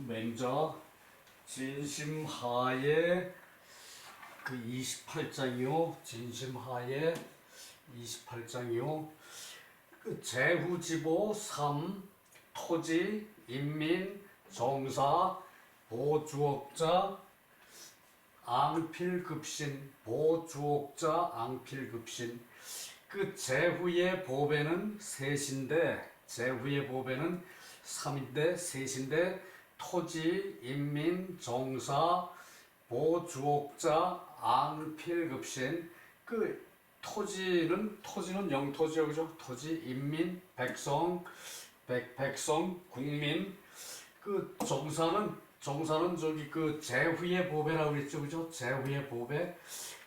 맹자 진심하에 그 28장이요. 진심하에 28장이요. 그 제후지보 3 토지, 인민, 정사, 보주옥자, 앙필급신, 보주옥자, 앙필급신. 그 제후의 보배는 셋인데, 제후의 보배는 3인데, 셋인데, 토지, 인민, 정사, 보주옥자, 앙필급신. 그 토지는 영토지요, 그죠? 토지, 인민, 백성, 백성, 국민. 그 정사는 저기 그 제후의 보배라고 그랬죠, 그죠? 제후의 보배.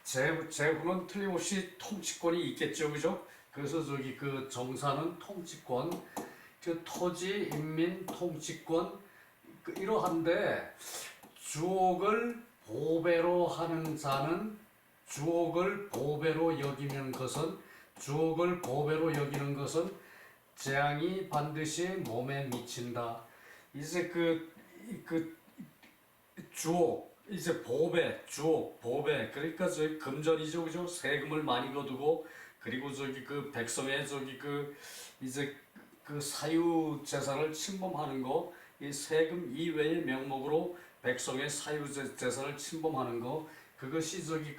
제후는 틀림없이 통치권이 있겠죠, 그죠? 그래서 저기 그 정사는 통치권, 그 토지, 인민, 통치권, 이러한데 주옥을 보배로 하는 자는 주옥을 보배로 여기는 재앙이 반드시 몸에 미친다. 이제 그 주옥, 이제 보배, 주옥, 보배. 그러니까 저기 금전이죠, 그죠? 세금을 많이 거두고, 그리고 저기 그 백성의 저기 이제 그 사유 재산을 침범하는 거, 이 세금 이외의 명목으로 백성의 사유 재산을 침범하는 거, 그것이 저기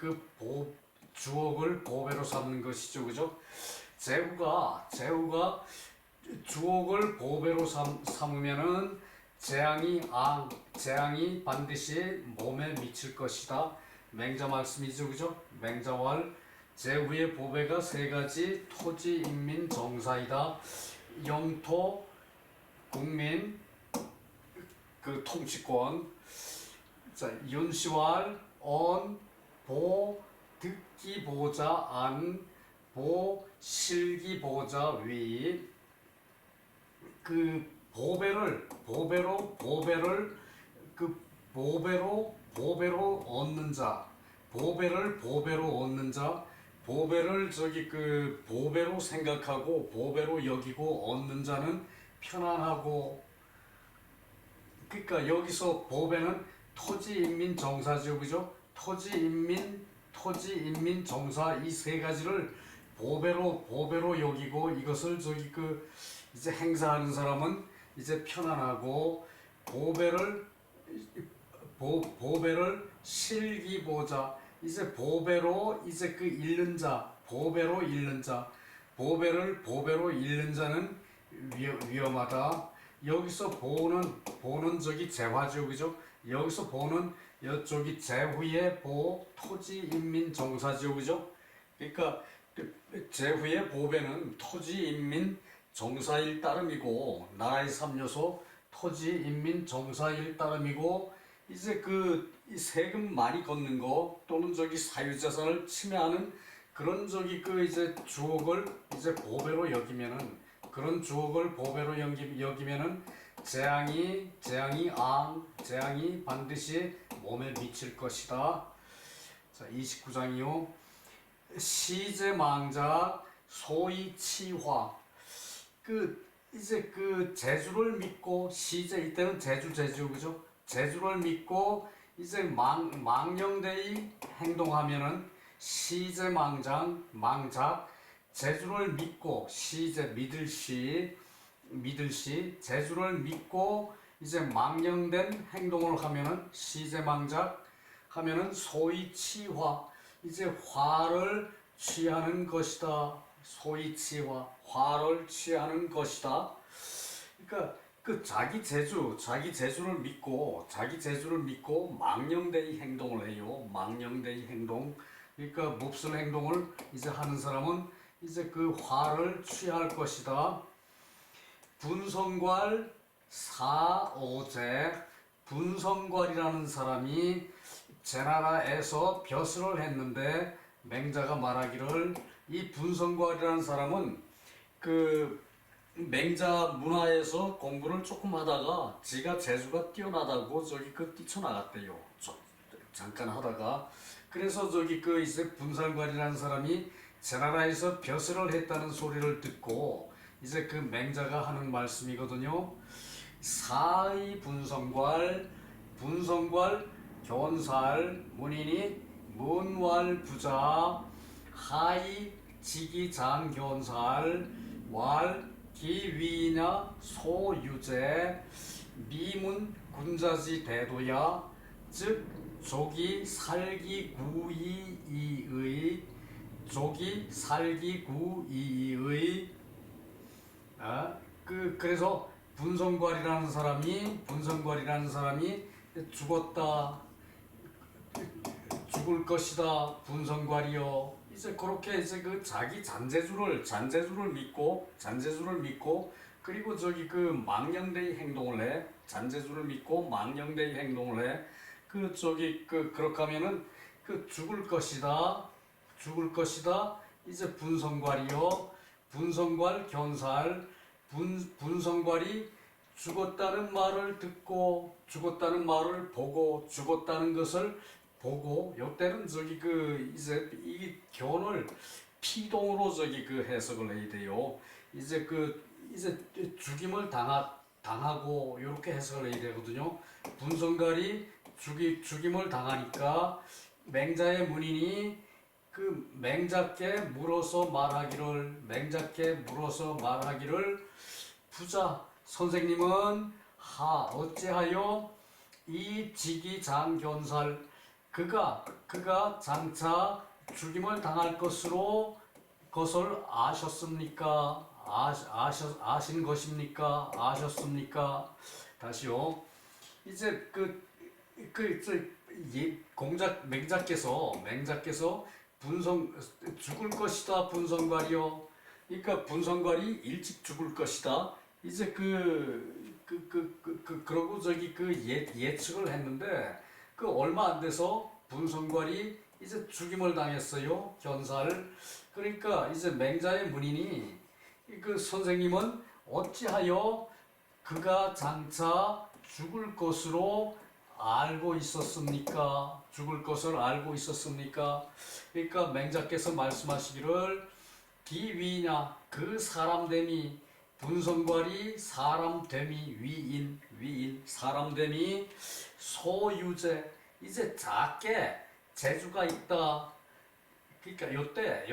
주옥을 보배로 삼는 것이죠, 그죠? 제후가 주옥을 보배로 삼으면은 재앙이 반드시 몸에 미칠 것이다. 맹자 말씀이죠, 그죠? 맹자왈 제후의 보배가 세 가지: 토지, 인민, 정사이다. 영토, 국민, 그 통치권. 자, 윤시왈 언, 보, 듣기 보자 안, 보, 실기 보자 위. 그 보배로 얻는 자, 보배를 저기 그 보배로 생각하고 보배로 여기고 얻는 자는 편안하고. 그러니까 여기서 보배는 토지, 인민, 정사죠, 그죠? 토지, 인민, 정사, 이 세 가지를 보배로 여기고, 이것을 저기 이제 행사하는 사람은 이제 편안하고, 보배를 실기보자, 이제 보배로 이제 보배로 잃는 자는 위험하다. 여기서 보는 저기 재화죠, 그죠? 여기서 보는 여쪽이 제후의 토지, 인민, 정사죠, 그죠? 그러니까 제후의 보배는 토지, 인민, 정사일 따름이고, 나라의 3요소 토지, 인민, 정사일 따름이고, 이제 이 세금 많이 걷는 거, 또는 저기 사유재산을 침해하는 그런 저기 이제 주옥을 이제 보배로 여기면은, 그런 주옥을 보배로 여기면은 재앙이 반드시 몸에 미칠 것이다. 자, 29장이요. 시제망작 소위 치화. 이제 제주를 믿고, 이때는 제주, 그죠? 제주를 믿고 이제 망령되이 행동하면은 망작, 제주를 믿고, 믿을 시, 제주를 믿고 이제 망령된 행동을 하면은 망작 하면은 소위 치화, 이제 화를 취하는 것이다. 소위 치화, 화를 취하는 것이다. 그러니까 자기 제주를 믿고 망령되이 행동을 해요. 망령되이 행동. 그러니까 몹쓸 행동을 이제 하는 사람은 이제 화를 취할 것이다. 분성괄 사오제. 분성괄이라는 사람이 제나라에서 벼슬을 했는데, 맹자가 말하기를, 이 분성괄이라는 사람은 맹자 문화에서 공부를 조금 하다가 지가 재주가 뛰어나다고 저기 뛰쳐나갔대요. 잠깐 하다가. 그래서 저기 이제 분성괄이라는 사람이 제나라에서 벼슬을 했다는 소리를 듣고, 이제 맹자가 하는 말씀이거든요. 사의 분성괄, 분성괄 견살, 문인이 문왈 부자, 하의 지기장 견살, 왈 기위나 소유제, 미문 군자지 대도야, 즉 조기 살기구이의, 조기 살기구이의, 그래서 분성괄이라는 사람이 죽었다, 죽을 것이다, 분성괄이요. 이제 그렇게 이제 그 자기 잔재주를 믿고 그리고 저기 그 망령되이 행동을 해. 잔재주를 믿고 망령되이 행동을 해. 그 저기 그 그렇게 하면은 그 죽을 것이다. 이제 분성괄이요. 분성괄 견살. 분성괄이 죽었다는 말을 듣고, 죽었다는 말을 보고, 죽었다는 것을 보고, 요때는 저기 그 이제 이 견을 피동으로 저기 그 해석을 해야 돼요. 이제 그 이제 죽임을 당하고 요렇게 해석을 해야 되거든요. 분성갈이 죽임을 당하니까 맹자의 문인이 그 맹자께 물어서 말하기를 부자 선생님은 어찌하여 이 지기장견살 그가 장차 죽임을 당할 것을 아셨습니까? 아신 것입니까? 아셨습니까? 다시요. 이제 맹자께서 죽을 것이다 분성괄이요. 그러니까 분성괄이 일찍 죽을 것이다. 이제 그러고 저기 예측을 했는데 그 얼마 안 돼서 분성괄이 이제 죽임을 당했어요. 견사를. 그러니까 이제 맹자의 문인이 그 선생님은 어찌하여 그가 장차 죽을 것으로 알고 있었습니까? 죽을 것을 알고 있었습니까? 그러니까 맹자께서 말씀하시기를 기위냐 그 사람됨이 분성괄이 사람됨이 위인 사람됨이 소유제 이제 작게 재주가 있다. 그러니까 요때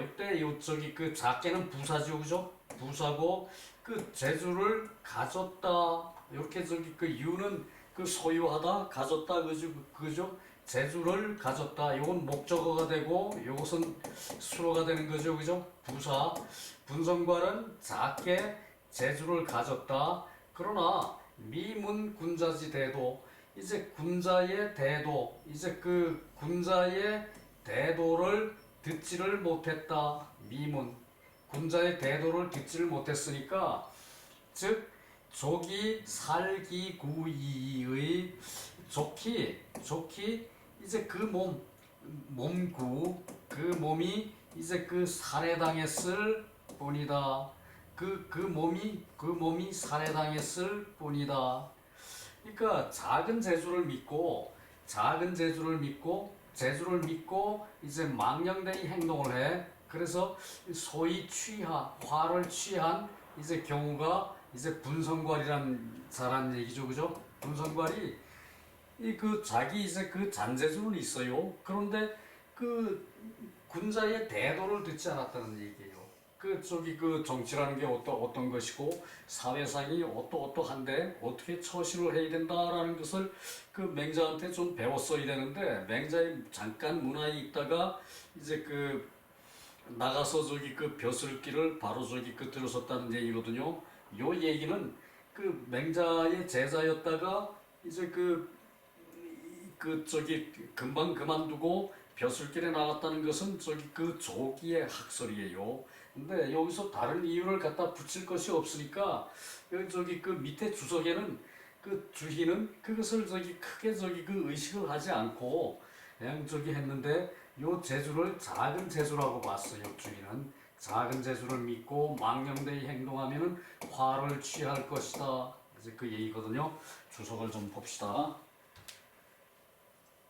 저기 그 작게는 부사죠, 그죠? 부사고 그 재주를 가졌다. 이렇게 저기 그 유는 그 소유하다, 가졌다, 그죠? 재주를 가졌다. 요건 목적어가 되고 요것은 수로가 되는 거죠, 그죠? 부사. 분성괄은 작게 재주를 가졌다. 그러나 미문 군자지 대도 이제 군자의 대도 이제 그 군자의 대도를 듣지를 못했다. 미문 군자의 대도를 듣지를 못했으니까 즉 조기 살기구이의 좋기 이제 그 몸구 그 몸이 이제 그 살해당했을 뿐이다. 그 몸이 살해당했을 뿐이다. 그러니까 재주를 믿고 이제 망령되이 행동을 해. 그래서 소위 화를 취한 이제 경우가 이제 분성괄이란 사람 얘기죠, 그죠? 분성괄이 자기 이제 그 잔재주는 있어요. 그런데 그 군자의 대도를 듣지 않았다는 얘기예요. 그 정치라는 게 어떤 것이고 사회상이 어떠한데 어떻게 처신을 해야 된다라는 것을 그 맹자한테 좀 배웠어야 되는데 맹자의 잠깐 문화에 있다가 이제 그 나가서 저기 그 벼슬길을 바로 저기 들어섰다는 얘기거든요. 요 얘기는 그 맹자의 제자였다가 이제 저기 금방 그만두고 벼슬길에 나갔다는 것은 저기 그 조기의 학설이에요. 근데 여기서 다른 이유를 갖다 붙일 것이 없으니까 저기 그 밑에 주석에는 그 주희는 그것을 저기 크게 저기 그 의식을 하지 않고 그냥 저기 했는데 요 재주를 작은 재주라고 봤어요. 주희는 작은 재주를 믿고 망령되이 행동하면은 화를 취할 것이다. 이제 그 얘기거든요. 주석을 좀 봅시다.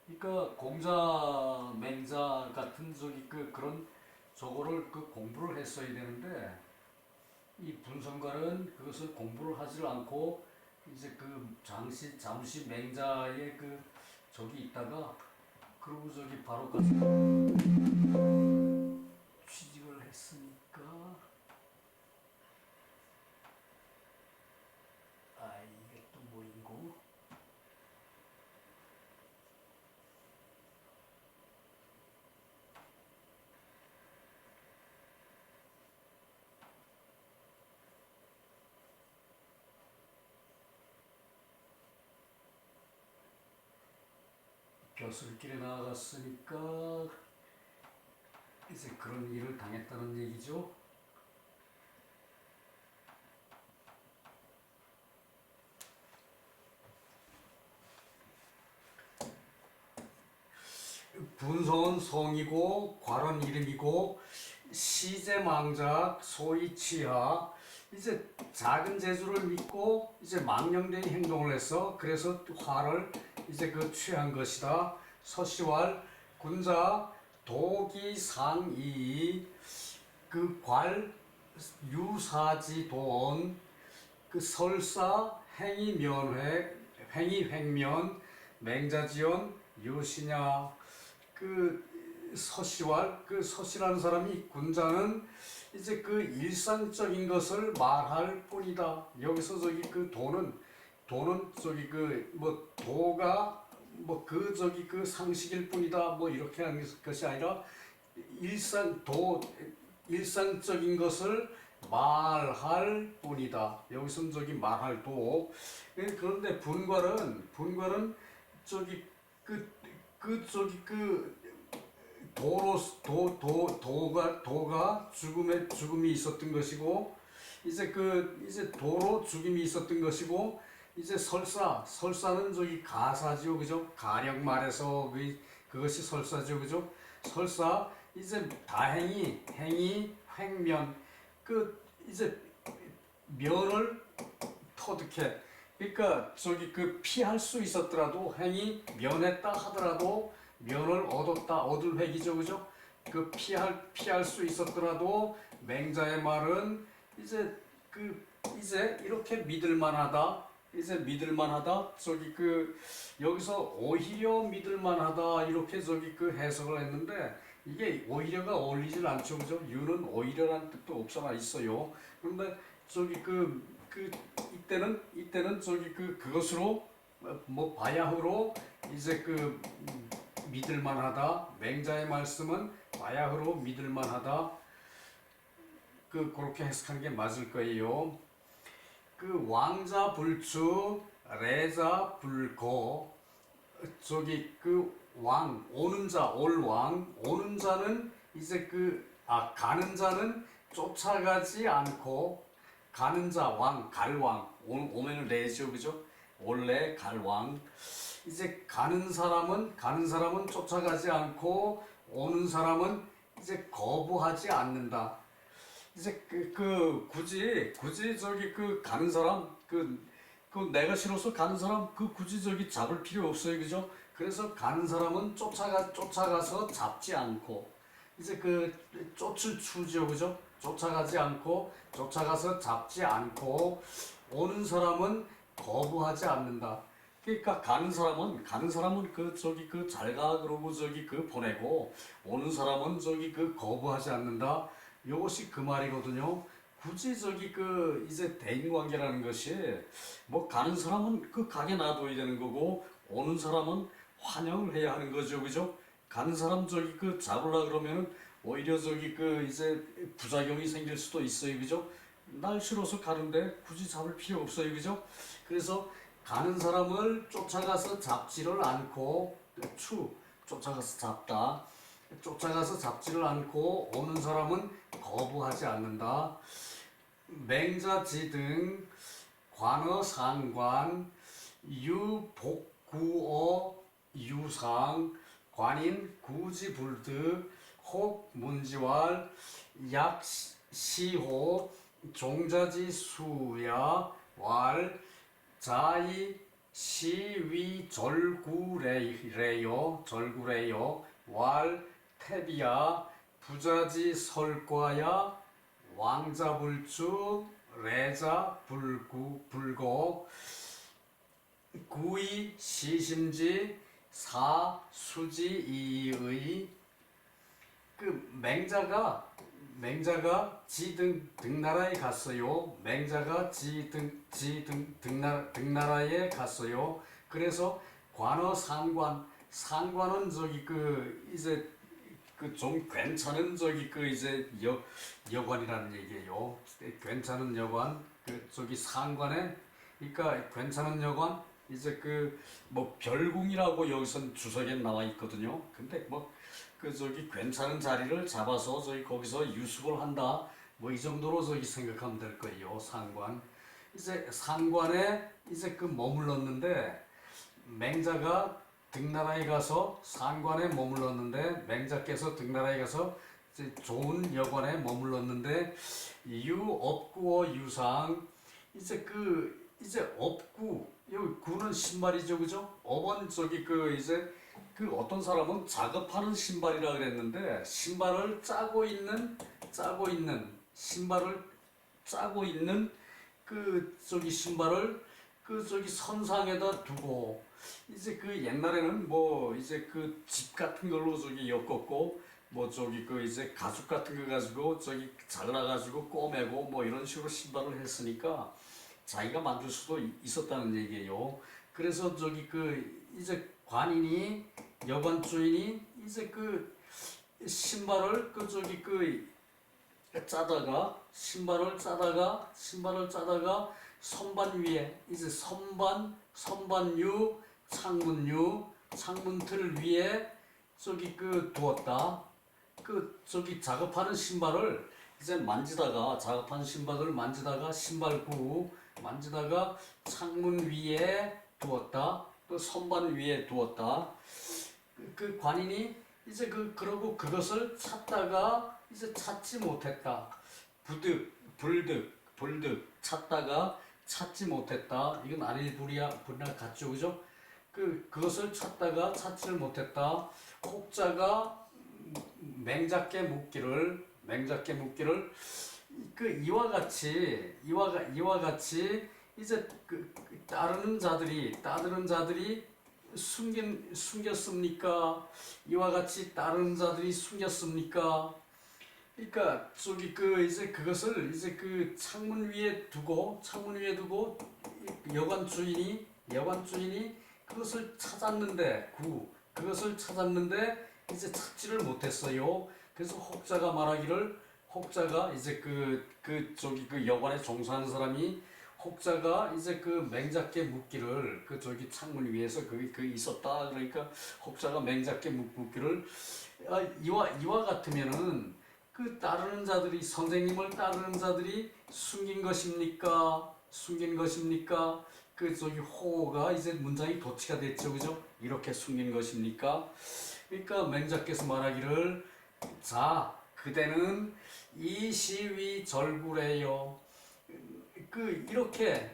그러니까 공자, 맹자 같은 저기 그런 저거를 공부를 했어야 되는데 이 분성가는 그것을 공부를 하지 않고 이제 잠시 맹자의 그 저기 있다가 그러고 저기 바로 가서 취직을 했으니까 이게 또 뭐인고. 벼슬길에 나아갔으니까 이제 그런 일을 당했다는 얘기죠. 분성은 성이고 괄은 이름이고 시제망작 소위 치하. 이제 작은 재주를 믿고 이제 망령된 행동을 해서 그래서 화를 이제 그 취한 것이다. 서시왈 군자 도기상이 그 괄 유사지 돈 그 설사 행위면회 행위횡면 맹자지연 유시냐. 그 서시왈 그 서시라는 사람이 군자는 이제 그 일상적인 것을 말할 뿐이다. 여기서 저기 그 도는 저기 그 뭐 도가 뭐 그 저기 그 상식일 뿐이다. 뭐 이렇게 하는 것이 아니라 일상적인 것을 말할 뿐이다. 여기서는 저기 말할 도. 그런데 분괄은 저기 저기 도가 죽음이 있었던 것이고 이제 이제 도로 죽임이 있었던 것이고 이제 설사는 저기 가사지요, 그죠? 가령 말해서 그것이 설사죠, 그죠? 설사 이제 다행히 횡면 이제 면을 터득해. 그러니까 저기 피할 수 있었더라도 행이 면했다 하더라도 면을 얻을 획이죠, 그죠? 피할 수 있었더라도 맹자의 말은 이제 이제 이렇게 믿을만하다. 이제 믿을만하다. 저기 여기서 오히려 믿을만하다 이렇게 저기 해석을 했는데 이게 오히려가 어울리질 않죠, 그죠? 유는 오히려라는 뜻도 없잖아 있어요. 그런데 저기 이때는 저기 그것으로 뭐 바야흐로 이제 믿을만하다. 맹자의 말씀은 바야흐로 믿을만하다. 그렇게 해석하는 게 맞을 거예요. 왕자 불추 레자 불고 저기 왕 오는 자 올왕 오는 자는 이제 가는 자는 쫓아가지 않고 가는 자 왕 갈왕 오면은 레죠, 그죠? 원래 갈왕 이제 가는 사람은 쫓아가지 않고 오는 사람은 이제 거부하지 않는다. 이제 굳이 저기 가는 사람 내가 싫어서 가는 사람 굳이 저기 잡을 필요 없어요, 그죠? 그래서 가는 사람은 쫓아가서 잡지 않고 이제 쫓을 추죠, 그죠? 쫓아가지 않고 쫓아가서 잡지 않고 오는 사람은 거부하지 않는다. 그러니까 가는 사람은 저기 잘 가 그러고 저기 보내고 오는 사람은 저기 거부하지 않는다. 이것이 그 말이거든요. 굳이 저기 이제 대인관계라는 것이 뭐 가는 사람은 가게 놔둬야 되는 거고 오는 사람은 환영을 해야 하는 거죠, 그죠? 가는 사람 저기 잡으려 그러면은 오히려 저기 이제 부작용이 생길 수도 있어요, 그죠? 날 싫어서 가는데 굳이 잡을 필요 없어요, 그죠? 그래서 가는 사람을 쫓아가서 잡지를 않고 쫓아가서 잡다. 쫓아가서 잡지를 않고 오는 사람은 거부하지 않는다. 맹자지 등 관어 상관 유복구어 유상 관인 구지불득 혹 문지왈 약시호 종자지 수야 왈 자이 시위 절구레요 왈 태비야 부자지 설과야 왕자불주 레자 불고 구의 시심지 사 수지 이의 그 맹자가 등나라에 갔어요. 맹자가 등나라에 갔어요. 그래서 상관은 저기 그 이제 그 좀 괜찮은 저기 그 이제 여관이라는 얘기예요. 괜찮은 여관 그 저기 상관에 그러니까 괜찮은 여관 이제 그 뭐 별궁이라고 여기선 주석에 나와 있거든요. 근데 뭐 그 저기 괜찮은 자리를 잡아서 저기 거기서 유숙을 한다. 뭐 이 정도로 저기 생각하면 될 거예요. 상관. 이제 상관에 이제 그 머물렀는데 맹자가 등나라에 가서 상관에 머물렀는데 맹자께서 등나라에 가서 이제 좋은 여관에 머물렀는데 유업구어 유상 이제 그 이제 업구 여기 구는 신발이죠 그죠? 업은 저기 그 이제 그 어떤 사람은 작업하는 신발이라 그랬는데 신발을 신발을 짜고 있는 그 저기 신발을 그 저기 선상에다 두고 이제 그 옛날에는 뭐 이제 그 집 같은 걸로 저기 엮었고 뭐 저기 그 이제 가죽 같은 거 가지고 저기 잘라가지고 꼬매고 뭐 이런 식으로 신발을 했으니까 자기가 만들 수도 있었다는 얘기예요. 그래서 저기 그 이제 관인이 여관 주인이 이제 그 신발을 그 저기 그 짜다가 신발을 짜다가 선반 위에 이제 선반유 창문틀 위에 저기 그 두었다. 그 저기 작업하는 신발을 이제 작업하는 신발을 만지다가 신발구 만지다가 창문 위에 두었다. 또 선반 위에 두었다. 그 관인이 이제 그러고 그것을 찾다가 이제 찾지 못했다. 불득 찾다가 찾지 못했다. 이건 불이나 같죠, 그죠? 그것을 찾다가 찾지를 못했다. 혹자가 맹자께 묻기를 그 이와 같이 이제 따르는 자들이 숨겼습니까? 이와 같이 따르는 자들이 숨겼습니까? 그러니까 저기 그 이제 그것을 이제 그 창문 위에 두고 여관 주인이 그것을 찾았는데 이제 찾지를 못했어요. 그래서 혹자가 이제 저기 그 여관에 종사하는 사람이 혹자가 이제 그 맹자께 묻기를 그 저기 창문 위에서 그 있었다. 그러니까 혹자가 맹자께 묻기를 이와 같으면은 그 선생님을 따르는 자들이 숨긴 것입니까? 그 저기 호가 이제 문장이 도치가 됐죠, 그죠? 이렇게 숨긴 것입니까? 그러니까 맹자께서 말하기를 자, 그대는 이 시위 절구래요. 이렇게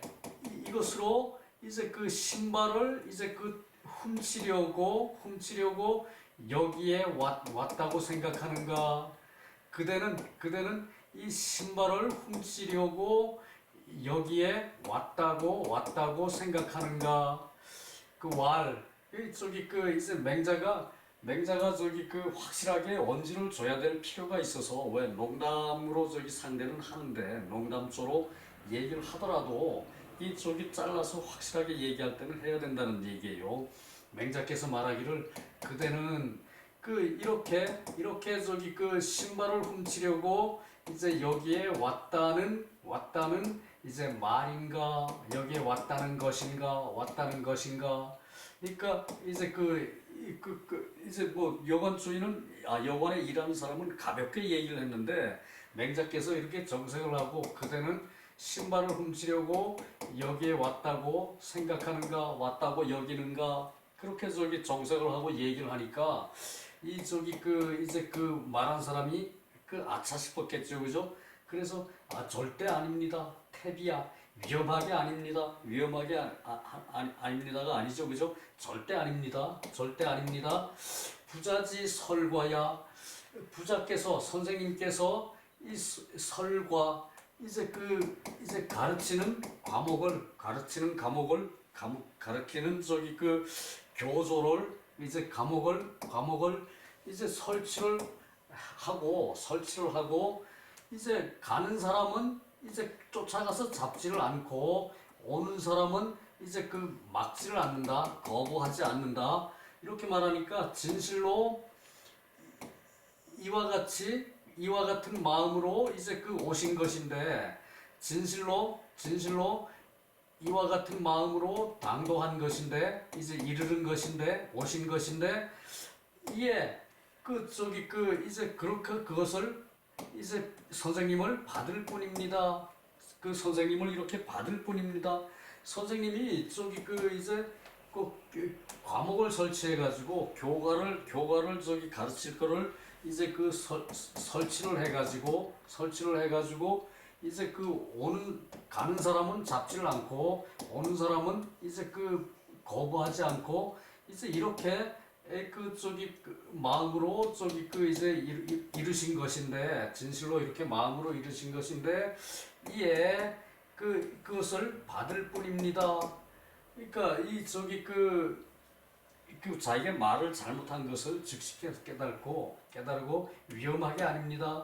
이것으로 이제 그 신발을 이제 훔치려고 여기에 왔다고 생각하는가? 그대는 이 신발을 훔치려고 여기에 왔다고 생각하는가? 저기 이제 맹자가 저기 확실하게 언지를 줘야 될 필요가 있어서 왜 농담으로 저기 상대는 하는데 농담조로 얘기를 하더라도 이 저기 잘라서 확실하게 얘기할 때는 해야 된다는 얘기예요. 맹자께서 말하기를 그대는 이렇게 저기 신발을 훔치려고 이제 여기에 왔다는 이제 말인가 여기에 왔다는 것인가 그러니까 이제 이제 뭐 여관 주인은 여관에 일하는 사람은 가볍게 얘기를 했는데 맹자께서 이렇게 정색을 하고 그대는 신발을 훔치려고 여기에 왔다고 생각하는가 왔다고 여기는가 그렇게 저기 정색을 하고 얘기를 하니까 이 저기 이제 말한 사람이 아차 싶었겠죠, 그죠? 그래서 절대 아닙니다. 태비야 위험하게 아닙니다. 아닙니다가 아니죠, 그죠? 절대 아닙니다. 부자지 설과야 부자께서 선생님께서 이 설과 이제 가르치는 과목을 가르치는 저기 그 교조를 이제 과목을 이제 설치를 하고 이제 가는 사람은 이제 쫓아가서 잡지를 않고 오는 사람은 이제 그 막지를 않는다, 거부하지 않는다. 이렇게 말하니까 진실로 이와 같은 마음으로 이제 그 오신 것인데 진실로 이와 같은 마음으로 당도한 것인데 이제 이르는 것인데 오신 것인데 이에 이제 그렇게 그것을 이제 선생님을 받을 뿐입니다. 그 선생님을 이렇게 받을 뿐입니다. 선생님이 이제 그 과목을 설치해 가지고 교과를 가르칠 거를 이제 그 설치를 해 가지고 이제 가는 사람은 잡지를 않고 오는 사람은 이제 그 거부하지 않고 이제 이렇게 마음으로 이제 이루신 것인데 진실로 이렇게 마음으로 이루신 것인데 이에 그것을 받을 뿐입니다. 그러니까 자기가 말을 잘못한 것을 즉시 깨달고 위험하게 아닙니다.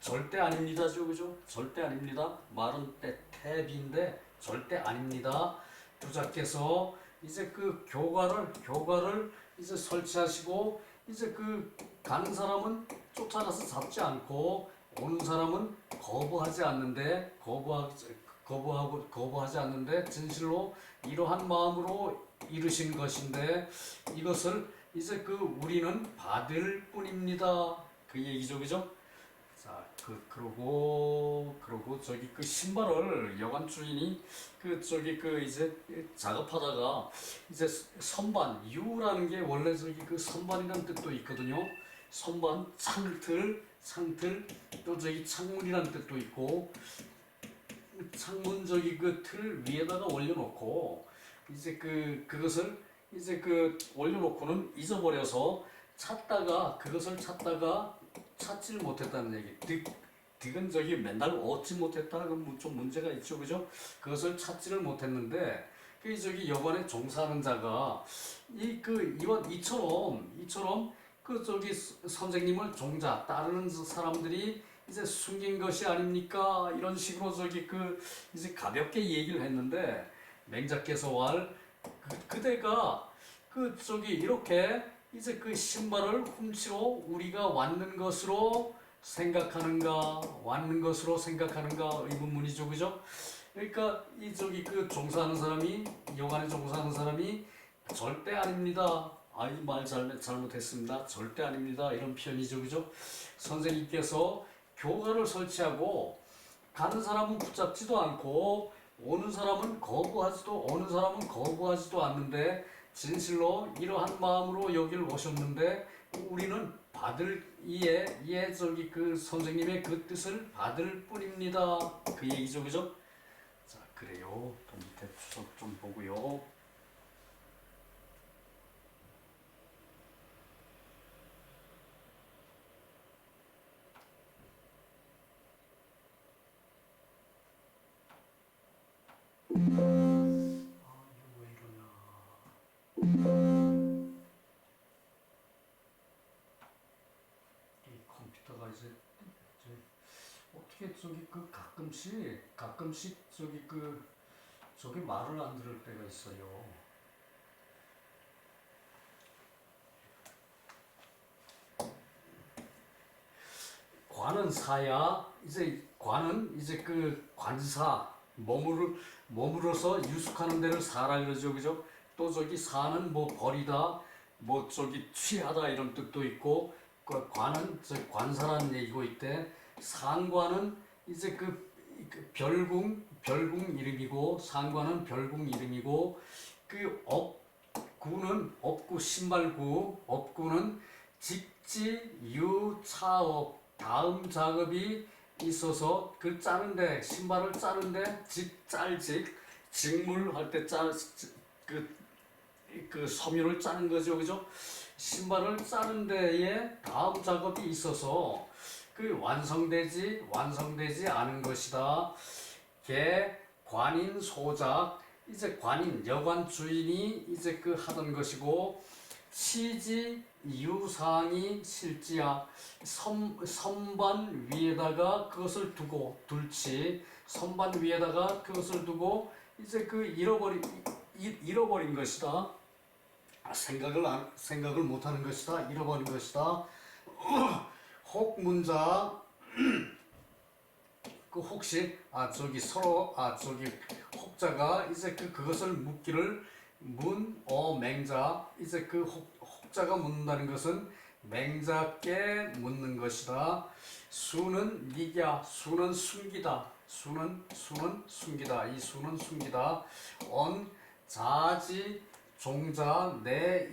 절대 아닙니다죠, 그죠? 절대 아닙니다. 말은 태비인데 절대 아닙니다. 부자께서 이제 그 교과를 이제 설치하시고 이제 가는 사람은 쫓아가서 잡지 않고 오는 사람은 거부하지 않는데 진실로 이러한 마음으로 이루신 것인데 이것을 이제 우리는 받을 뿐입니다. 그 얘기죠, 그죠? 자, 그러고 신발을 여관 주인이 이제 작업하다가 이제 유라는 게 원래 선반이라는 뜻도 있거든요. 선반, 창틀 또 창문이라는 뜻도 있고 창문 틀 위에다가 올려놓고 이제 그것을 이제 올려놓고는 잊어버려서 그것을 찾다가 찾지를 못했다는 얘기. 득은 맨날 얻지 못했다. 그럼 좀 문제가 있죠, 그죠? 그것을 찾지를 못했는데 여관에 종사하는 자가 이처럼 선생님을 따르는 사람들이 이제 숨긴 것이 아닙니까? 이런 식으로 이제 가볍게 얘기를 했는데 맹자께서 그대가 이렇게 이제 신발을 훔치러 우리가 왔는 것으로 생각하는가 의문문이죠, 그죠? 그러니까 종사하는 사람이 여관에 종사하는 사람이 절대 아닙니다. 이 말 잘못했습니다. 절대 아닙니다. 이런 표현이죠, 그죠? 선생님께서 교과를 설치하고 가는 사람은 붙잡지도 않고 오는 사람은 거부하지도 않는데 진실로 이러한 마음으로 여기를 오셨는데 우리는 선생님의 그 뜻을 받을 뿐입니다. 그 얘기죠, 그죠? 자, 그래요. 또 밑에 추석 좀 보고요. 컴퓨터가 이제 어떻게 가끔씩 저기 말을 안 들을 때가 있어요. 관은 사야 관은 이제 관사 머무러서 유숙하는 데를 사라 그러죠, 그죠? 또 사는 버리다 취하다 이런 뜻도 있고 관은 관사라는 얘기고 있대. 상관은 이제 별궁 이름이고 상관은 별궁 이름이고 업구 신발구 업구는 직지 유차업 다음 작업이 있어서 짜는데 신발을 짜는데 직물 할 때 섬유를 짜는 거죠, 그죠? 신발을 짜는 데에 다음 작업이 있어서 완성되지 않은 것이다. 관인 소작 이제 관인 여관 주인이 이제 그 하던 것이고 치지 유상이 실지야 선반 위에다가 그것을 두고 둘치 선반 위에다가 그것을 두고 이제 그 잃어버린 것이다. 생각을 못하는 것이다. 잃어버린 것이다. 혹 문자 그 혹시 저기 서로 저기 혹자가 이제 그것을 묻기를 맹자 이제 그 혹자가 묻는다는 것은 맹자께 묻는 것이다. 수는 니냐 수는 숨기다 수는 숨기다 이 수는 숨기다. 언 자지 종자 내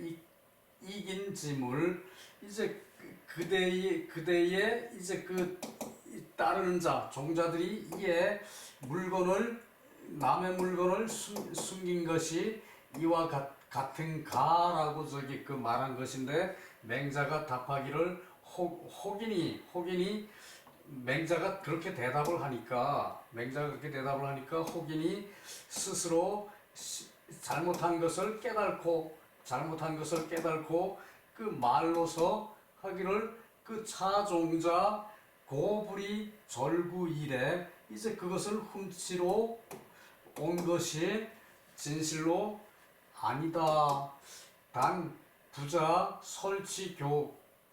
이긴 짐을 이제 그대의 이제 그 따르는 자 종자들이 이에 남의 물건을 숨긴 것이 이와 같은 가라고 저기 그 말한 것인데 맹자가 답하기를 혹인이 맹자가 그렇게 대답을 하니까 혹인이 스스로 잘못한 것을 깨달고 그 말로서 하기를 그 차종자 고불이 절구일에 이제 그것을 훔치러 온 것이 진실로 아니다. 단 부자 설치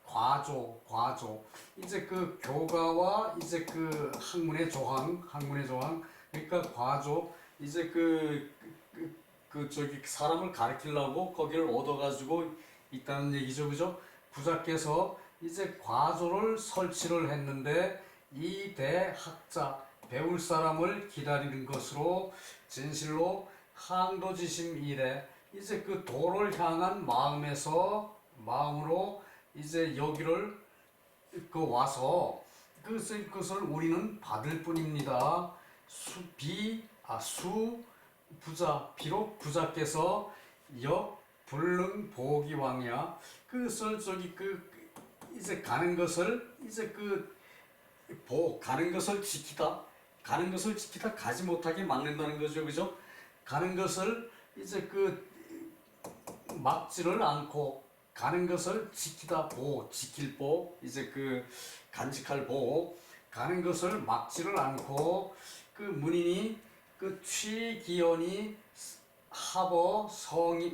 과조 이제 그 교가와 이제 그 학문의 조항 그러니까 과조 이제 저기 사람을 가르치려고 거기를 얻어가지고 있다는 얘기죠, 그죠? 부자께서 이제 과조를 설치를 했는데 이 대학자 배울 사람을 기다리는 것으로 진실로 항도지심 이래 이제 그 도를 향한 마음으로 이제 여기를 와서 그것을 우리는 받을 뿐입니다. 부자 비록 부자께서 불능 보기왕이야 그것을 저기 이제 가는 것을 이제 가는 것을 지키다 가지 못하게 막는다는 거죠, 그죠? 가는 것을 이제 막지를 않고 가는 것을 지키다 지킬 이제 간직할 가는 것을 막지를 않고 문인이 취기연이 합어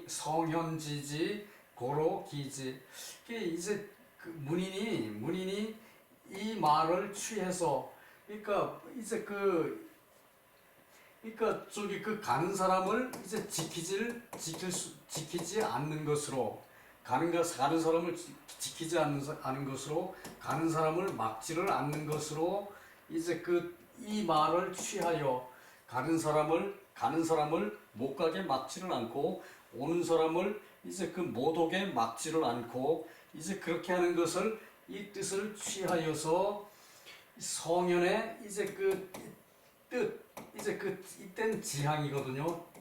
성현지지 고로 기지 이제 문인이 이 말을 취해서 그러니까 이제 그러니까 저기 가는 사람을 이제 지키지 않는 것으로 가는 사람을 지키지 않는 것으로 가는 사람을 막지를 않는 것으로 이제 이 말을 취하여 가는 사람을 못 가게 막지를 않고 오는 사람을 이제 못 오게 막지를 않고 이제 그렇게 하는 것을 이 뜻을 취하여서 성현의 이제 뜻 이제 이때는 지향이거든요.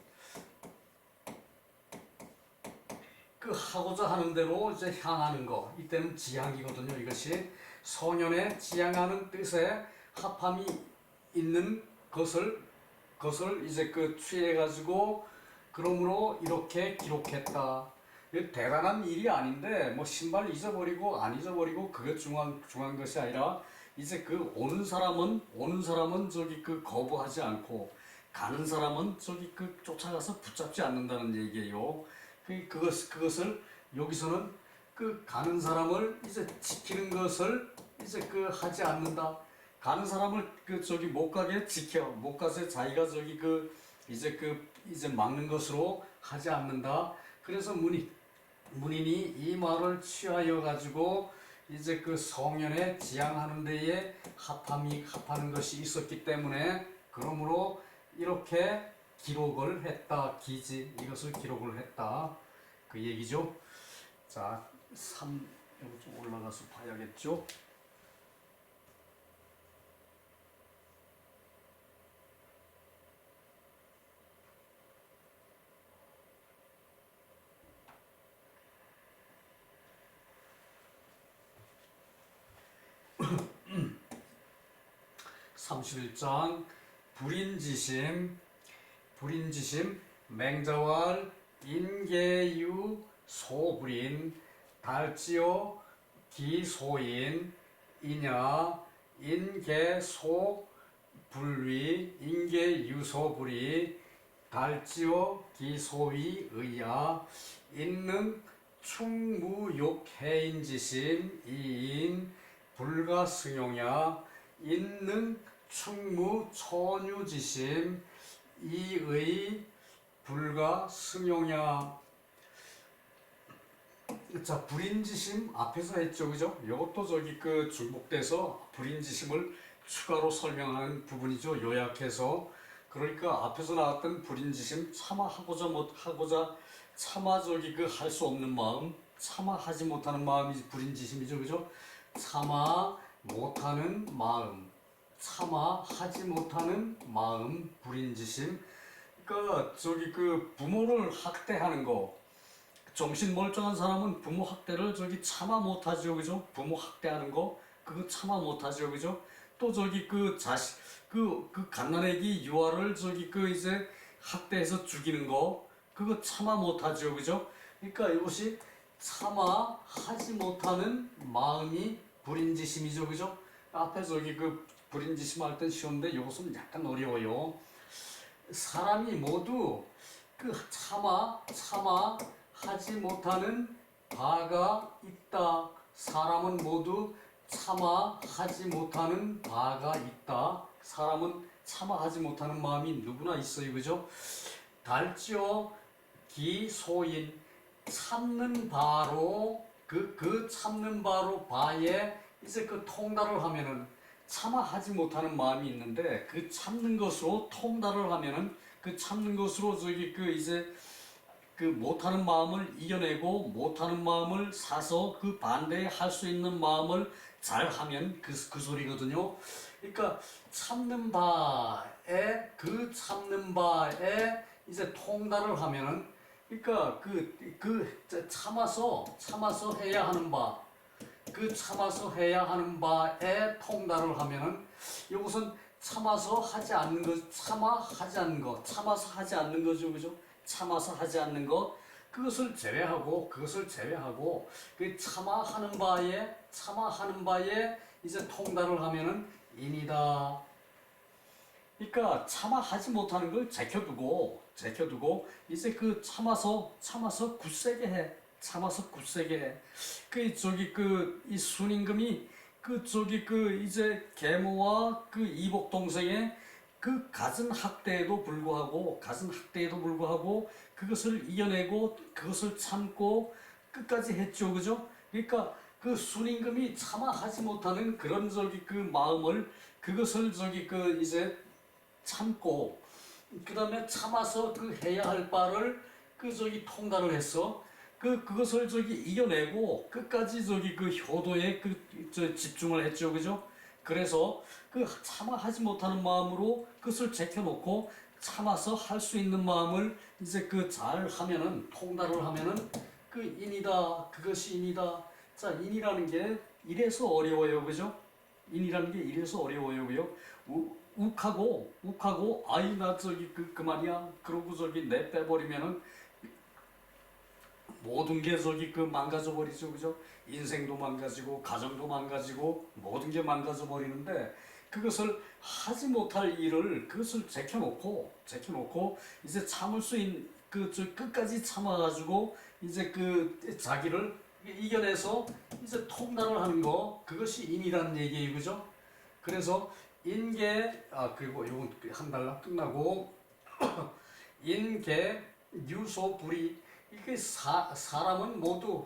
하고자 하는 대로 이제 향하는 거 이때는 지향이거든요. 이것이 성현의 지향하는 뜻에 합함이 있는 것을 이제 취해 가지고 그러므로 이렇게 기록했다. 대단한 일이 아닌데 뭐 신발 잊어버리고 안 잊어버리고 그게 중요한 것이 아니라 이제 오는 사람은 저기 거부하지 않고 가는 사람은 저기 쫓아가서 붙잡지 않는다는 얘기예요. 그것을 여기서는 가는 사람을 이제 지키는 것을 이제 하지 않는다. 가는 사람을 저기 못 가게 못 가서 자기가 저기 이제 막는 것으로 하지 않는다. 그래서 문인이 이 말을 취하여 가지고 이제 성현에 지향하는 데에 합하는 것이 있었기 때문에 그러므로 이렇게 기록을 했다. 이것을 기록을 했다. 그 얘기죠. 자, 3 여기 좀 올라가서 봐야겠죠. (31장) 불인지심 맹자왈 인계유 소불인 달지요 기소인 이냐 인계소 불위 인계유소불이 달지요 기소위 의야 인능 충무욕해인지심 이인 불가승용야 인능 충무천유지심 이의 불가승용야. 자, 불인지심 앞에서 했죠, 그죠? 이것도 저기 그 중복돼서 불인지심을 추가로 설명하는 부분이죠, 요약해서. 그러니까 앞에서 나왔던 불인지심 차마 하고자 차마 저기 그 할 수 없는 마음, 차마 하지 못하는 마음이 불인지심이죠, 그죠? 차마 못하는 마음, 차마 하지 못하는 마음, 불인지심. 그러니까 저기 그 부모를 학대하는 거, 정신 멀쩡한 사람은 부모 학대를 저기 참아 못하죠, 그죠? 부모 학대하는 거 그거 참아 못하죠, 그죠? 또 저기 그 자식 그 갓난아기 유아를 저기 그 이제 학대해서 죽이는 거 그거 참아 못하죠, 그죠? 그러니까 이것이 참아 하지 못하는 마음이 불인지심이죠, 그죠? 앞에 저기 그 불인지심 할 땐 쉬운데 이것은 약간 어려워요. 사람이 모두 그 참아 하지 못하는 바가 있다. 사람은 모두 참아 하지 못하는 바가 있다. 사람은 참아 하지 못하는 마음이 누구나 있어요, 그죠? 달지어 기소인 참는 바로 그 참는 바로 바에 이제 그 통달을 하면은 참아 하지 못하는 마음이 있는데 그 참는 것으로 통달을 하면은 그 참는 것으로 저기 그 이제 그 못하는 마음을 이겨내고 못하는 마음을 사서 그 반대에 할 수 있는 마음을 잘 하면 그 소리거든요. 그러니까 참는 바에 그 참는 바에 이제 통달을 하면은 그러니까 참아서 해야 하는 바 그 참아서 해야 하는 바에 통달을 하면은 이것은 참아서 하지 않는 것, 참아서 하지 않는 거죠, 그죠? 참아서 하지 않는 것, 그것을 제외하고 그 참아하는 바에 이제 통달을 하면은 인이다. 그러니까 참아하지 못하는 걸 제껴두고 이제 그 참아서 굳세게 해. 참아서 굳세게 해. 그 저기 그 이 순임금이 그 저기 그 이제 계모와 그 이복 동생의 그 갖은 학대에도 불구하고 그것을 이겨내고 그것을 참고 끝까지 했죠, 그죠? 그러니까 그 순임금이 참아 하지 못하는 그런 저기 그 마음을 그것을 저기 그 이제 참고 그 다음에 참아서 그 해야 할 바를 그 저기 통달을 했어. 그것을 저기 이겨내고 끝까지 저기 그 효도에 저 집중을 했죠, 그죠? 그래서 그 참아 하지 못하는 마음으로 그것을 제껴놓고 참아서 할 수 있는 마음을 이제 그 잘 하면은 통달을 하면은 그 인이다. 그것이 인이다. 자, 인이라는 게 이래서 어려워요, 그죠? 인이라는 게 이래서 어려워요, 그요? 욱하고 아이 나 저기 그만이야. 그러고 저기 내 빼버리면은 모든 게 저기 그 망가져 버리죠, 그죠? 인생도 망가지고 가정도 망가지고 모든 게 망가져 버리는데 그것을 하지 못할 일을 그것을 제껴놓고 이제 참을 수 있는 저 끝까지 참아가지고 이제 그 자기를 이겨내서 이제 통달을 하는 거 그것이 인이라는 얘기예요, 그죠? 그래서 인계 그리고 이건 한 달락 끝나고 인계 유소불이 이게 사람은 모두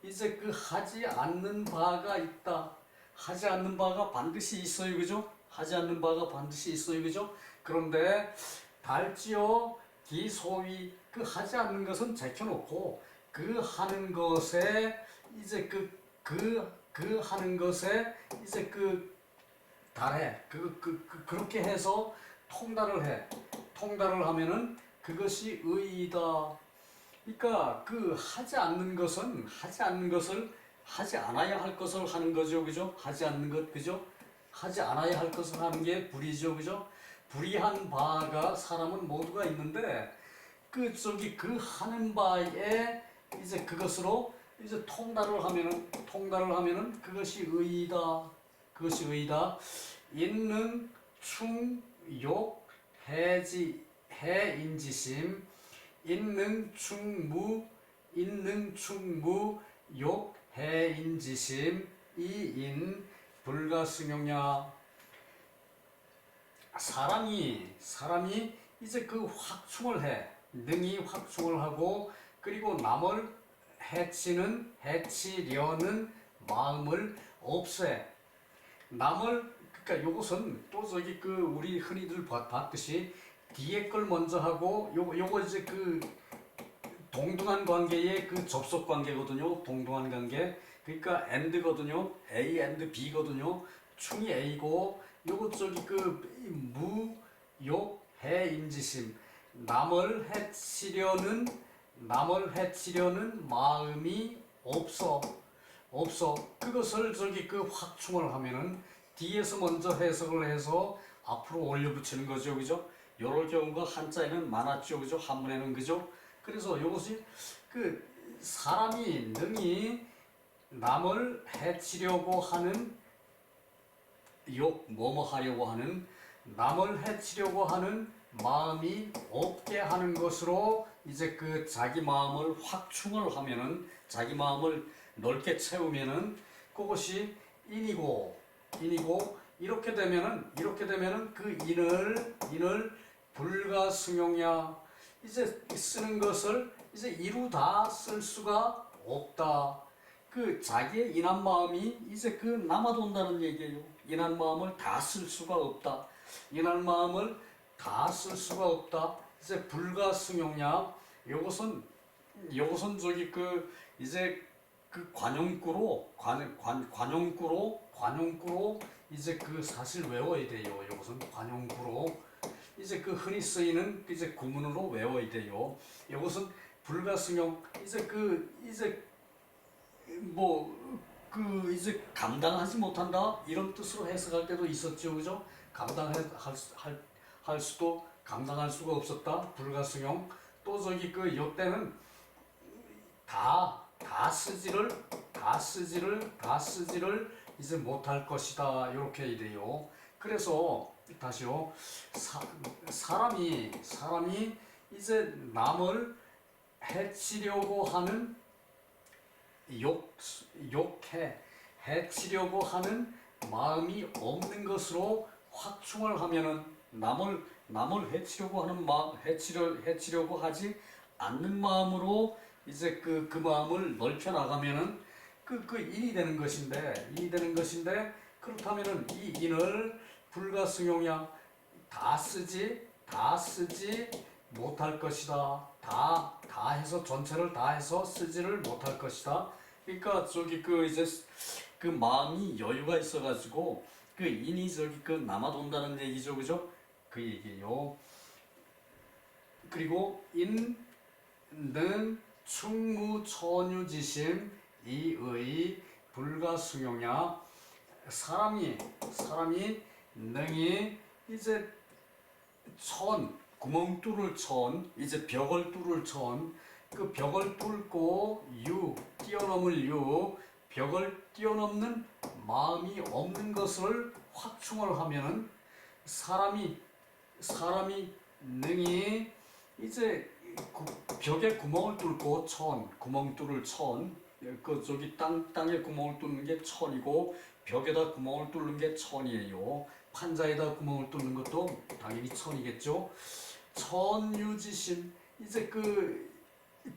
이제 그 하지 않는 바가 있다. 하지 않는 바가 반드시 있어요, 그죠? 하지 않는 바가 반드시 있어요, 그죠? 그런데 달지어 기소위 그 하지 않는 것은 제껴놓고 그 하는 것에 이제 그 하는 것에 이제 그 달해 그렇게 해서 통달을 해. 통달을 하면은 그것이 의이다. 그러니까 그 하지 않는 것을 하지 않아야 할 것을 하는 거죠, 그죠? 하지 않는 것, 그죠? 하지 않아야 할 것을 하는 게 불이죠, 그죠? 불이한 바가 사람은 모두가 있는데 그 저기 그 하는 바에 이제 그것으로 이제 통달을 하면은 그것이 의이다. 그것이 의이다. 인능 충 욕 해지 해인지심 인능 충무 욕 해인지심 이인 불가승용야. 사람이 이제 그 확충을 해. 능히 확충을 하고 그리고 남을 해치려는 마음을 없애. 그러니까 요것은 또 저기 그 우리 흔히들 봤듯이 뒤에 걸 먼저 하고 요거 이제 그 동등한 관계의 그 접속 관계거든요. 동등한 관계. 그러니까 and거든요. A and B거든요. 충이 A고 요거 저기 그 무, 욕, 해, 인지심. 남을 해치려는 마음이 없어. 그것을 저기 그 확충을 하면은 뒤에서 먼저 해석을 해서 앞으로 올려붙이는 거죠. 그죠? 요럴 경우가 한자에는 많았죠. 그죠? 한문에는 그죠? 그래서 이것이 그 사람이 능히 남을 해치려고 하는 하려고 하는 남을 해치려고 하는 마음이 없게 하는 것으로 이제 그 자기 마음을 확충을 하면은 자기 마음을 넓게 채우면은 그것이 인이고 이렇게 되면은 그 인을 불가승용야. 이제 쓰는 것을 이제 이루다 쓸 수가 없다. 그 자기의 인한 마음이 이제 그 남아돈다는 얘기예요. 인한 마음을 다 쓸 수가 없다. 인한 마음을 다 쓸 수가 없다. 이제 불가승용야. 요것은 저기 그 이제 그 관용구로 이제 그 사실 외워야 돼요. 요것은 관용구로 이제 그 흔히 쓰이는 이제 구문으로 외워야 돼요. 이것은 불가승용. 이제 이제 감당하지 못한다 이런 뜻으로 해석할 때도 있었죠. 그죠? 감당할 수도 감당할 수가 없었다. 불가승용. 또 저기 그 요때는 다 쓰지를 이제 못할 것이다. 이렇게 이래요. 그래서 다시요. 사람이 이제 남을 해치려고 하는 해치려고 하는 마음이 없는 것으로 확충을 하면은 남을 해치려고 하는 마음 해치려고 하지 않는 마음으로 이제 그 마음을 넓혀 나가면은 그 인이 되는 것인데 그렇다면은 이 인을 불가승용야. 다 쓰지 못할 것이다. 다 해서 전체를 다 해서 쓰지를 못할 것이다. 그러니까 저기 그 이제 그 마음이 여유가 있어가지고 그 인이 저기 그 남아돈다는 얘기죠. 그죠? 그 얘기예요. 그리고 인능 충무천유지심 이의 불가승용야. 사람이 능히 이제 구멍 뚫을 이제 벽을 뚫을 그 벽을 뚫고 뛰어넘을 벽을 뛰어넘는 마음이 없는 것을 확충을 하면은 사람이 능히 이제 벽에 구멍을 뚫고 구멍 뚫을 그 저기 땅에 구멍을 뚫는 게 천이고 벽에다 구멍을 뚫는 게 천이에요. 판자에다 구멍을 뚫는 것도 당연히 천이겠죠. 천유지심. 이제 그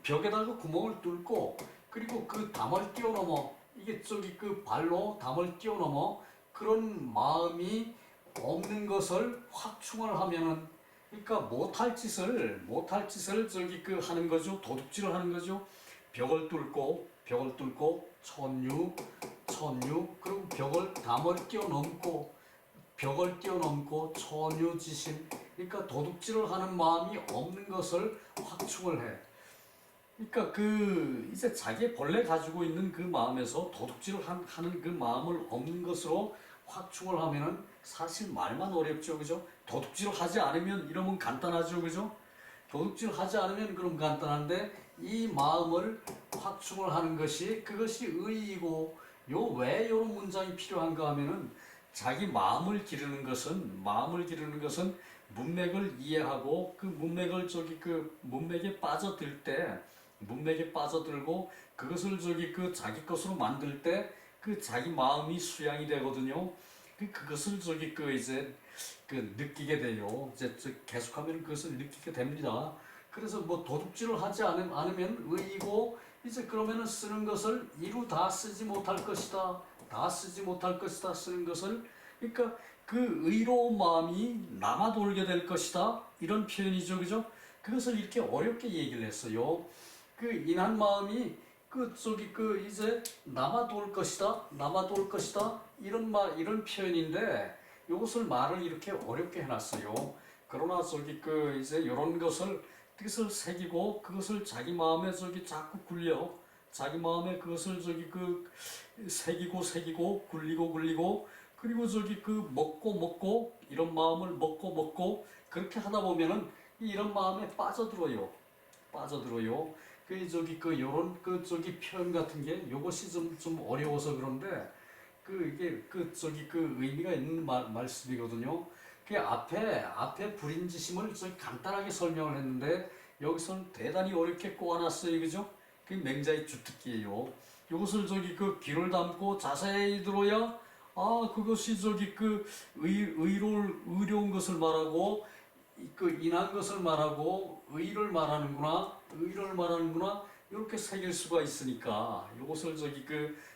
벽에다가 구멍을 뚫고 그리고 그 담을 뛰어넘어 이게 저기 그 발로 담을 뛰어넘어 그런 마음이 없는 것을 확충을 하면은 그러니까 못할 짓을 저기 그 하는 거죠. 도둑질을 하는 거죠. 벽을 뚫고 천유 그리고 담을 뛰어넘고 천유지심. 그러니까 도둑질을 하는 마음이 없는 것을 확충을 해. 그러니까 그 이제 자기 본래 가지고 있는 그 마음에서 도둑질을 하는 그 마음을 없는 것으로 확충을 하면은 사실 말만 어렵죠. 그죠? 도둑질 하지 않으면 이러면 간단하죠, 그죠? 도둑질 하지 않으면 그럼 간단한데 이 마음을 확충을 하는 것이 그것이 의이고 요 왜 이런 문장이 필요한가 하면은 자기 마음을 기르는 것은 문맥을 이해하고 그 문맥을 그 문맥에 빠져들고 그것을 그 자기 것으로 만들 때 그 자기 마음이 수양이 되거든요. 그것을 이제 느끼게 돼요. 이제 계속하면 그것을 느끼게 됩니다. 그래서 뭐 도둑질을 하지 않으면 의이고 이제 그러면은 쓰는 것을 이루 다 쓰지 못할 것이다. 다 쓰지 못할 것이다. 쓰는 것을 그러니까 그 의로운 마음이 남아 돌게 될 것이다. 이런 표현이죠. 그죠? 그것을 이렇게 어렵게 얘기를 했어요. 그 인한 마음이 이제 남아 돌 것이다. 남아 돌 것이다. 이런 표현인데 이것을 말을 이렇게 어렵게 해놨어요. 그러나 이제 이런 뜻을 새기고 그것을 자기 마음에 자꾸 자기 마음에 그것을 새기고 굴리고 그리고 먹고 이런 마음을 먹고 그렇게 하다 보면은 이런 마음에 빠져들어요. 요런 표현 같은 게 요것이 좀 어려워서 그런데 이게 의미가 있는 말씀이거든요. 그 앞에 불인지심을 간단하게 설명을 했는데 여기서는 대단히 어렵게 꼬아놨어요, 그죠? 그 맹자의 주특기예요. 이것을 귀를 담고 자세히 들어야 그것이 의로운 것을 말하고 인한 것을 말하고 의를 말하는구나 이렇게 새길 수가 있으니까 이것을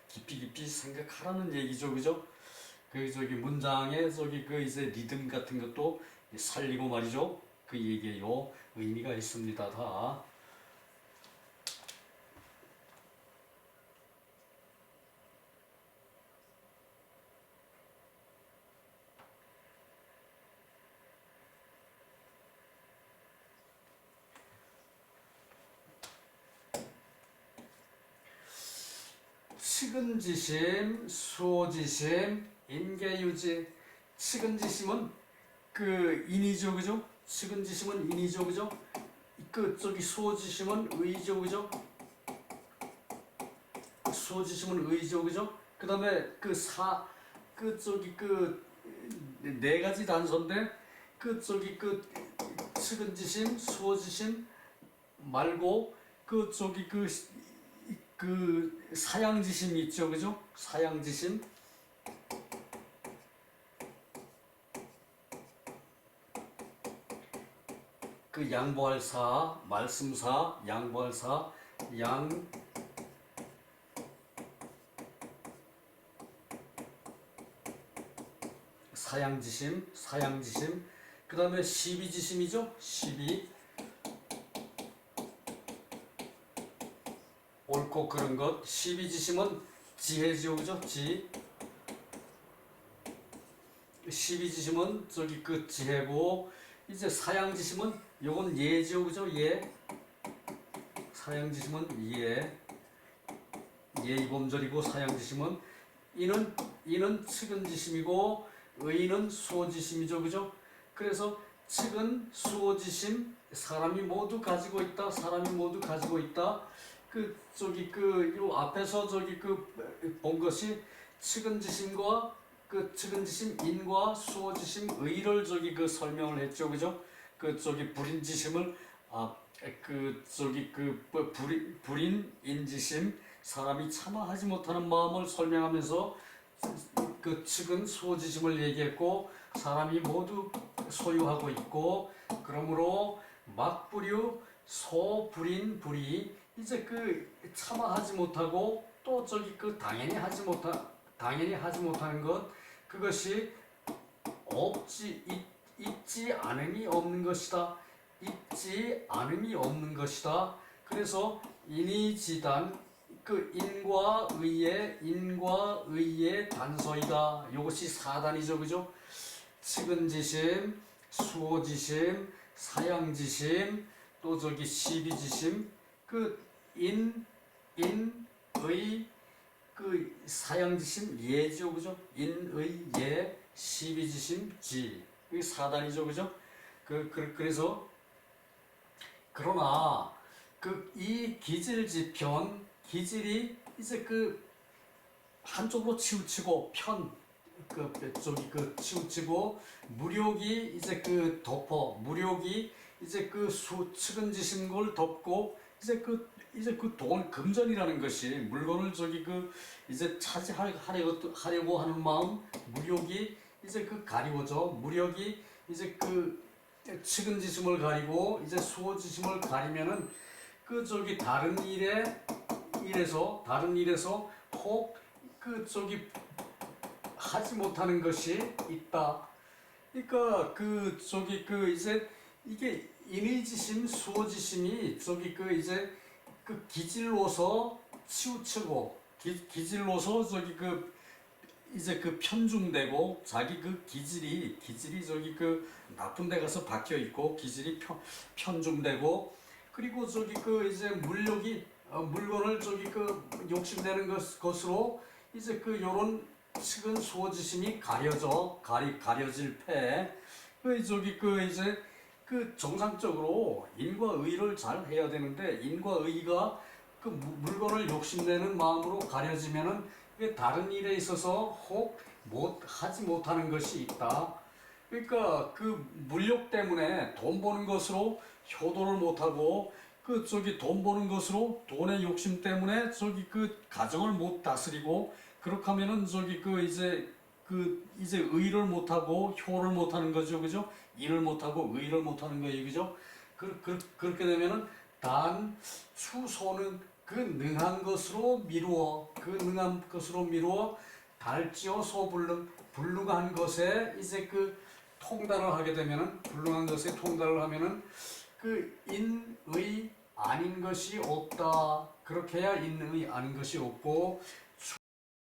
깊이 생각하라는 얘기죠, 그죠? 문장의 이제 리듬 같은 것도 살리고 말이죠. 그 얘기예요. 의미가 있습니다, 다. 측은지심, 수호지심, 인계유지. 측은지심은 인이죠, 그죠? 측은지심은 인이죠, 그죠? 수호지심은 의죠, 그죠? 수호지심은 의죠, 그죠? 그 다음에 네 가지 단서인데 측은지심, 수호지심 말고 사양지심 있죠, 그죠? 사양지심. 양보할 사, 말씀사, 양보할 사, 사양지심. 그 다음에 시비지심이죠? 시비. 옳고 그른 것. 시비지심은 지혜죠, 그죠? 시비지심은 지혜고, 이제 사양지심은 요건 예죠, 그죠? 예. 사양지심은 예의범절이고 사양지심은 이는 측은지심이고 의는 수호지심이죠, 그죠? 그래서 측은 수호지심 사람이 모두 가지고 있다. 요 앞에서 본 것이 측은지심과 측은지심 인과 수호지심 의를 설명을 했죠, 그죠? 불인지심을 불인인지심 사람이 차마 하지 못하는 마음을 설명하면서 측은 수호지심을 얘기했고 사람이 모두 소유하고 있고 그러므로 막부류 소불인 불이 이제 차마 하지 못하고 또 당연히 하지 못하는 것 그것이 있지 않음이 없는 것이다. 그래서 인이지단 인과 의의 단서이다. 이것이 사단이죠, 그죠? 측은지심, 수호지심, 사양지심, 또 시비지심, 인의 사양지심 예죠, 그죠? 인의 예, 시비지심 지. 이게 사단이죠, 그죠? 그래서 그러나 그 이 기질지편 기질이 이제 그 한쪽으로 치우치고 저기 그 치우치고 무력이 이제 그 덮어 무력이 이제 그 측은지신 걸 덮고 이제 그 돈 금전이라는 것이 물건을 저기 그 이제 하려고 하는 마음 무력이 이제 그 가리워져 무력이 이제 그 측은지심을 가리고 이제 수호지심을 가리면은 그 저기 다른 일에서 혹 그 저기 하지 못하는 것이 있다. 그러니까 그 저기 그 이제 이게 인의지심, 수호지심이 저기 그 이제 그 기질로서 치우치고 기질로서 저기 그 이제 그 편중되고 자기 그 기질이 저기 그 나쁜 데 가서 박혀 있고 기질이 편중되고 그리고 저기 그 이제 물건을 저기 그 욕심내는 것으로 이제 그 요런 측은 수호지심이 가려질 패. 그 저기 그 이제 그 정상적으로 인과 의를 잘 해야 되는데 인과 의가 그 물건을 욕심내는 마음으로 가려지면은 다른 일에 있어서 혹 하지 못하는 것이 있다. 그러니까 그 물욕 때문에 돈 버는 것으로 효도를 못하고 그 저기 돈 버는 것으로 돈의 욕심 때문에 저기 그 가정을 못 다스리고 그렇게 하면은 저기 그 이제 의를 못하고 효를 못하는 거죠, 그죠? 일을 못하고 의를 못하는 거예요, 그죠? 그렇게 되면은 단 추소는 그 능한 것으로 미루어 달지어 소불능 불능한 것에 이제 그 통달을 하게 되면은 불능한 것에 통달을 하면은 그 인의 아닌 것이 없다. 그렇게 해야 인의 아닌 것이 없고